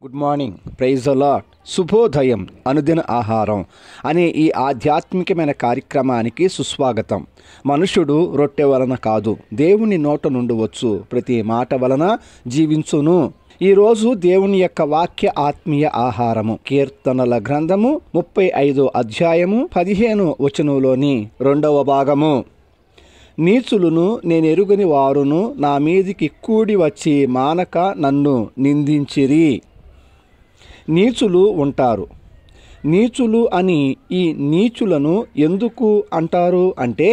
Good morning, praise the Lord, శుభోదయం, అనుదిన ఆహారం అనే ఈ ఆధ్యాత్మికమైన కార్యక్రమానికి సుస్వాగతం. మనుషుడు రొట్టె వలన కాదు, దేవుని నోట నుండి వచ్చు ప్రతి మాట వలన జీవించును. ఈరోజు దేవుని యొక్క వాక్య ఆత్మీయ ఆహారము కీర్తనల గ్రంథము 35 అధ్యాయము 15 వచనంలోని 2వ భాగము. నీచులను నేనెరుగని వారును నా మీదికి కూడి వచ్చి మానక నన్ను నిందించిరి. నీచులు ఉంటారు. నీచులు అని ఈ నీచులను ఎందుకు అంటారు అంటే,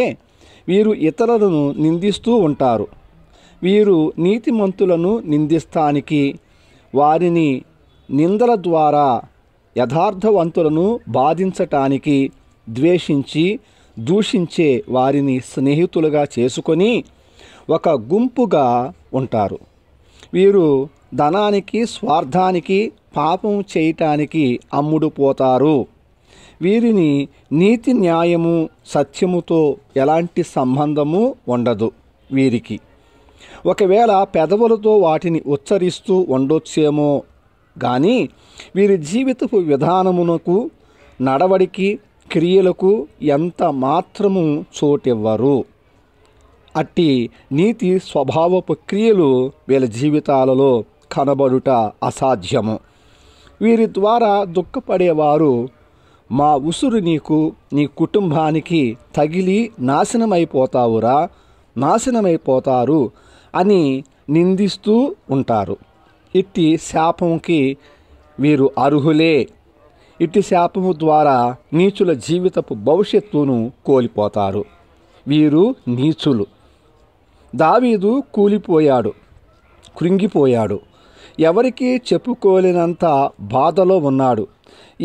వీరు ఇతరులను నిందిస్తూ ఉంటారు. వీరు నీతిమంతులను నిందిస్తానికి, వారిని నిందల ద్వారా యథార్థవంతులను బాధించటానికి ద్వేషించి దూషించే వారిని స్నేహితులుగా చేసుకొని ఒక గుంపుగా ఉంటారు. వీరు ధనానికి, స్వార్థానికి, పాపం చేయటానికి అమ్ముడు పోతారు. వీరిని నీతి, న్యాయము, సత్యముతో ఎలాంటి సంబంధము ఉండదు. వీరికి ఒకవేళ పెదవులతో వాటిని ఉచ్చరిస్తూ ఉండొచ్చేమో కానీ వీరి జీవితపు విధానమునకు, నడవడికి, క్రియలకు ఎంత మాత్రము చోటివ్వరు. అట్టి నీతి స్వభావపు క్రియలు వీళ్ళ జీవితాలలో కనబడుట అసాధ్యము. వీరి ద్వారా దుఃఖపడేవారు, మా ఉసురు నీకు, నీ కుటుంబానికి తగిలి నాశనమైపోతారు అని నిందిస్తూ ఉంటారు. ఇట్టి శాపంకి వీరు అర్హులే. ఇట్టి శాపము ద్వారా నీచుల జీవితపు భవిష్యత్తును కోల్పోతారు. వీరు నీచులు. దావీదు కూలిపోయాడు, కృంగిపోయాడు. ఎవరికి చెప్పుకోలేనంత బాధలో ఉన్నాడు.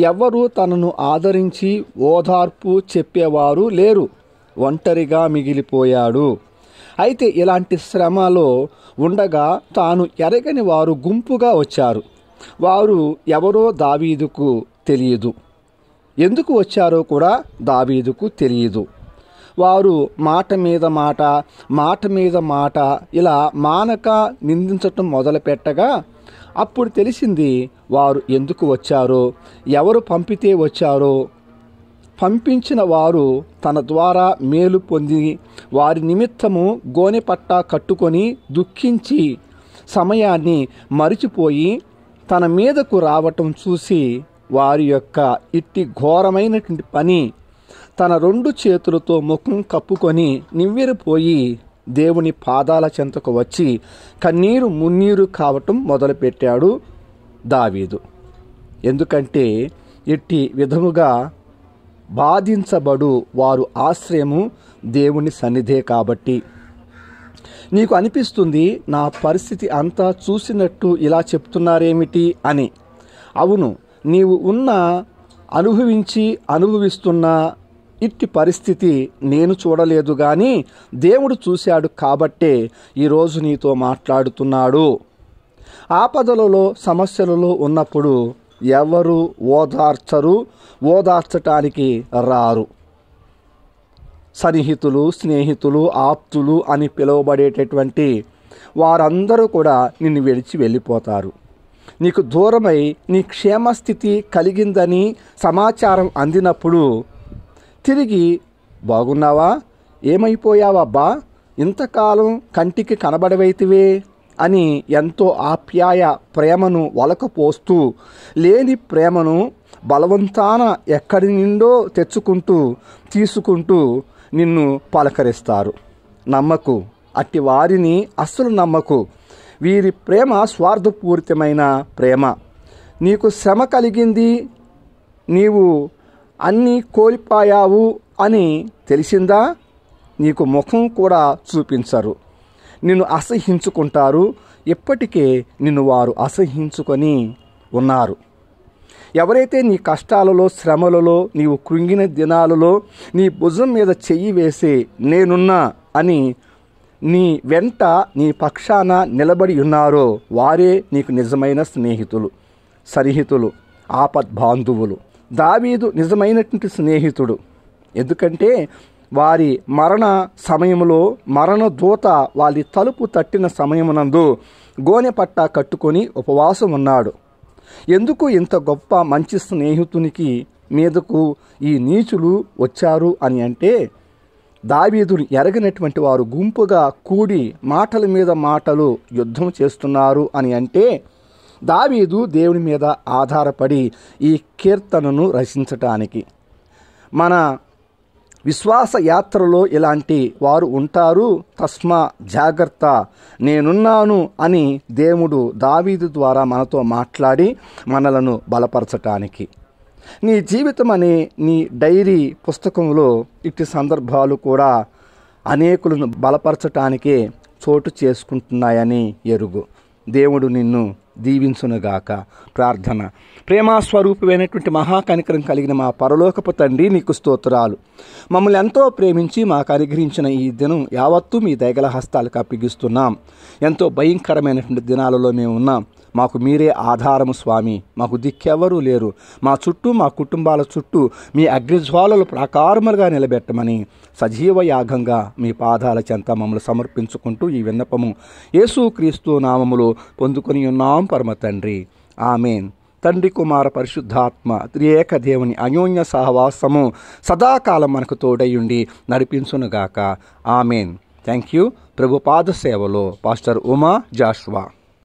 ఎవరు తనను ఆదరించి ఓదార్పు చెప్పేవారు లేరు. ఒంటరిగా మిగిలిపోయాడు. అయితే ఇలాంటి శ్రమలో ఉండగా తాను ఎరగని వారు గుంపుగా వచ్చారు. వారు ఎవరో దావీదుకు తెలియదు. ఎందుకు వచ్చారో కూడా దావీదుకు తెలియదు. వారు మాట మీద మాట ఇలా మానక నిందించటం మొదలుపెట్టగా అప్పుడు తెలిసింది వారు ఎందుకు వచ్చారో, ఎవరు పంపితే వచ్చారో. పంపించిన వారు తన ద్వారా మేలు పొంది వారి నిమిత్తము గోనెపట్ట కట్టుకొని దుఃఖించి సమయాన్ని మరిచిపోయి తన మీదకు రావటం చూసి వారి యొక్క ఇట్టి ఘోరమైనటువంటి పని తన 2 చేతులతో ముఖం కప్పుకొని నివ్వెరపోయి దేవుని పాదాల చెంతకు వచ్చి కన్నీరు మున్నీరు కావటం మొదలుపెట్టాడు దావీదు. ఎందుకంటే ఇట్టి విధముగా బాధించబడు వారు ఆశ్రయము దేవుని సన్నిధే కాబట్టి. నీకు అనిపిస్తుంది, నా పరిస్థితి అంతా చూసినట్టు ఇలా చెప్తున్నారేమిటి అని. అవును, నీవు అనుభవిస్తున్న ఇట్టి పరిస్థితి నేను చూడలేదు కానీ దేవుడు చూశాడు కాబట్టే ఈరోజు నీతో మాట్లాడుతున్నాడు. ఆపదలలో, సమస్యలలో ఉన్నప్పుడు ఎవరు ఓదార్చటానికి రారు. సన్నిహితులు, స్నేహితులు, ఆప్తులు అని పిలువబడేటటువంటి వారందరూ కూడా నిన్ను విడిచి వెళ్ళిపోతారు. నీకు దూరమై నీ క్షేమస్థితి కలిగిందని సమాచారం అందినప్పుడు తిరిగి బాగున్నావా, ఏమైపోయావబ్బా, ఇంతకాలం కంటికి కనబడవైతివే అని ఎంతో ఆప్యాయ ప్రేమను వలకపోస్తూ లేని ప్రేమను బలవంతాన ఎక్కడి నుండో తీసుకుంటూ నిన్ను పలకరిస్తారు. నమ్మకు, అట్టి వారిని అస్సలు నమ్మకు. వీరి ప్రేమ స్వార్థపూరితమైన ప్రేమ. నీకు శ్రమ కలిగింది, నీవు అన్నీ కోల్పోయావు అని తెలిసిందా, నీకు ముఖం కూడా చూపించరు. నిన్ను అసహ్యించుకుంటారు. ఇప్పటికే నిన్ను వారు అసహ్యించుకొని ఉన్నారు. ఎవరైతే నీ కష్టాలలో, శ్రమలలో, నీవు కృంగిన దినాలలో నీ భుజం మీద చెయ్యి వేసి నేనున్నా అని నీ వెంట, నీ పక్షాన నిలబడి ఉన్నారో వారే నీకు నిజమైన స్నేహితులు, సన్నిహితులు, ఆపద్బాంధువులు. దావీదు నిజమైనటువంటి స్నేహితుడు. ఎందుకంటే వారి మరణ సమయంలో మరణ దూత వారి తలుపు తట్టిన సమయమునందు గోనె పట్ట కట్టుకొని ఉపవాసం ఉన్నాడు. ఎందుకు ఇంత గొప్ప మంచి స్నేహితునికి మీదకు ఈ నీచులు వచ్చారు అని అంటే, దావీదును ఎరగనటువంటి వారు గుంపుగా కూడి మాటల మీద మాటలు యుద్ధం చేస్తున్నారు అని అంటే, దావీదు దేవుని మీద ఆధారపడి ఈ కీర్తనను రచించటానికి. మన విశ్వాస యాత్రలో ఇలాంటి వారు ఉంటారు, తస్మా జాగ్రత్త, నేనున్నాను అని దేవుడు దావీదు ద్వారా మనతో మాట్లాడి మనలను బలపరచటానికి. నీ జీవితం అనే నీ డైరీ పుస్తకంలో ఇట్టి సందర్భాలు కూడా అనేకులను బలపరచటానికే చోటు చేసుకుంటున్నాయని ఎరుగు. దేవుడు నిన్ను దీవించునుగాక. ప్రార్థన. ప్రేమాస్వరూపమైనటువంటి మహాకనికరం కలిగిన మా పరలోకపు తండ్రి, నీకు స్తోత్రాలు. మమ్మల్ని ఎంతో ప్రేమించి మాకు అనుగ్రహించిన ఈ దినం యావత్తూ మీ దయగల హస్తాలకు అప్పగిస్తున్నాం. ఎంతో భయంకరమైనటువంటి దినాలలో మేము ఉన్నాం. మాకు మీరే ఆధారము స్వామి. మాకు దిక్కెవరూ లేరు. మా చుట్టూ, మా కుటుంబాల చుట్టూ మీ అగ్నిజ్వాలలు ప్రాకారములుగా నిలబెట్టమని సజీవ యాగంగా మీ పాదాల చెంత మమ్మల్ని సమర్పించుకుంటూ ఈ విన్నపము యేసుక్రీస్తు నామములో పొందుకొని ఉన్నాం పరమ తండ్రి. ఆమెన్. తండ్రి, కుమార, పరిశుద్ధాత్మ త్రియేక దేవుని అన్యోన్య సహవాసము సదాకాలం మనకు తోడయుండి నడిపించునుగాక. ఆమెన్. Thank you. ప్రభు పాద సేవలో పాస్టర్ ఉమా జాషువా.